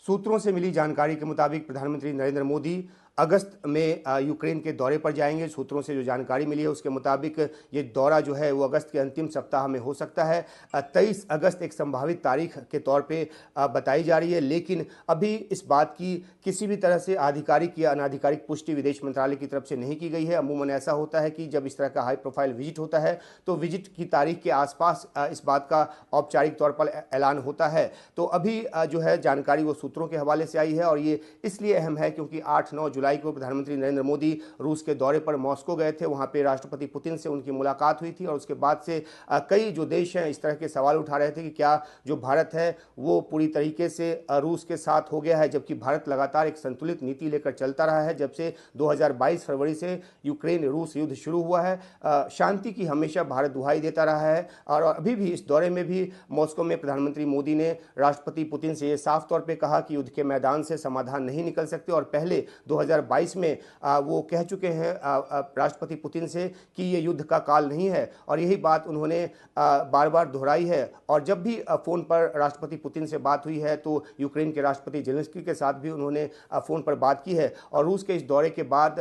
सूत्रों से मिली जानकारी के मुताबिक प्रधानमंत्री नरेंद्र मोदी अगस्त में यूक्रेन के दौरे पर जाएंगे। सूत्रों से जो जानकारी मिली है उसके मुताबिक ये दौरा जो है वो अगस्त के अंतिम सप्ताह में हो सकता है। 23 अगस्त एक संभावित तारीख के तौर पे बताई जा रही है, लेकिन अभी इस बात की किसी भी तरह से आधिकारिक या अनाधिकारिक पुष्टि विदेश मंत्रालय की तरफ से नहीं की गई है। अमूमन ऐसा होता है कि जब इस तरह का हाई प्रोफाइल विजिट होता है तो विजिट की तारीख के आसपास इस बात का औपचारिक तौर पर ऐलान होता है। तो अभी जो है जानकारी वो सूत्रों के हवाले से आई है और ये इसलिए अहम है क्योंकि 8-9 जुलाई को प्रधानमंत्री नरेंद्र मोदी रूस के दौरे पर मॉस्को गए थे। वहां पे राष्ट्रपति पुतिन से उनकी मुलाकात हुई थी और उसके बाद से कई जो देश हैं इस तरह के सवाल उठा रहे थे कि क्या जो भारत है वो पूरी तरीके से रूस के साथ हो गया है, जबकि भारत लगातार एक संतुलित नीति लेकर चलता रहा है। जब से 2022 फरवरी से यूक्रेन रूस युद्ध शुरू हुआ है, शांति की हमेशा भारत दुहाई देता रहा है और अभी भी इस दौरे में भी मॉस्को में प्रधानमंत्री मोदी ने राष्ट्रपति पुतिन से ये साफ तौर पे कहा कि युद्ध के मैदान से समाधान नहीं निकल सकते और पहले 2022 में वो कह चुके हैं राष्ट्रपति पुतिन से कि ये युद्ध का काल नहीं है और यही बात उन्होंने बार बार दोहराई है। और जब भी फ़ोन पर राष्ट्रपति पुतिन से बात हुई है तो यूक्रेन के राष्ट्रपति जेलेंस्की के साथ भी उन्होंने फ़ोन पर बात की है। और रूस के इस दौरे के बाद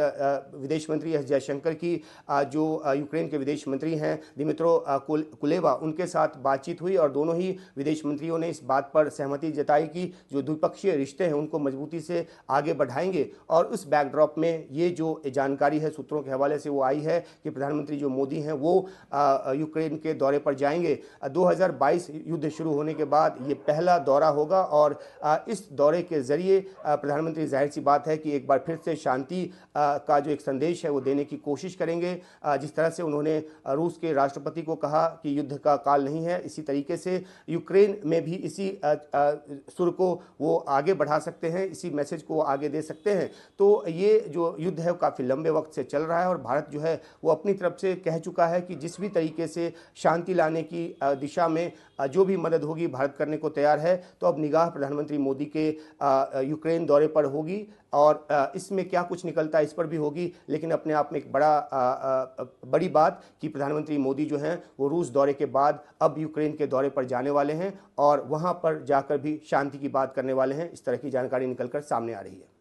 विदेश मंत्री एस जयशंकर की जो यूक्रेन के विदेश मंत्री हैं दिमित्रो कुलेबा, उनके साथ बातचीत हुई और दोनों ही विदेश मंत्रियों ने इस बात पर सहमति जताई कि जो द्विपक्षीय रिश्ते हैं उनको मजबूती से आगे बढ़ाएंगे। और उस बैकड्रॉप में ये जो जानकारी है सूत्रों के हवाले से वो आई है कि प्रधानमंत्री जो मोदी हैं वो यूक्रेन के दौरे पर जाएंगे। 2022 युद्ध शुरू होने के बाद ये पहला दौरा होगा और इस दौरे के जरिए प्रधानमंत्री जाहिर सी बात है कि एक बार फिर से शांति का जो एक संदेश है वो देने की कोशिश करेंगे। जिस तरह से उन्होंने रूस के राष्ट्रपति को कहा कि युद्ध का काल नहीं है, इसी तरीके से यूक्रेन में भी इसी सुर को वो आगे बढ़ा सकते हैं, इसी मैसेज को आगे दे सकते हैं। तो ये जो युद्ध है वो काफ़ी लंबे वक्त से चल रहा है और भारत जो है वो अपनी तरफ से कह चुका है कि जिस भी तरीके से शांति लाने की दिशा में जो भी मदद होगी भारत करने को तैयार है। तो अब निगाह प्रधानमंत्री मोदी के यूक्रेन दौरे पर होगी और इसमें क्या कुछ निकलता है इस पर भी होगी, लेकिन अपने आप में एक बड़ी बात कि प्रधानमंत्री मोदी जो हैं वो रूस दौरे के बाद अब यूक्रेन के दौरे पर जाने वाले हैं और वहाँ पर जाकर भी शांति की बात करने वाले हैं। इस तरह की जानकारी निकलकर सामने आ रही है।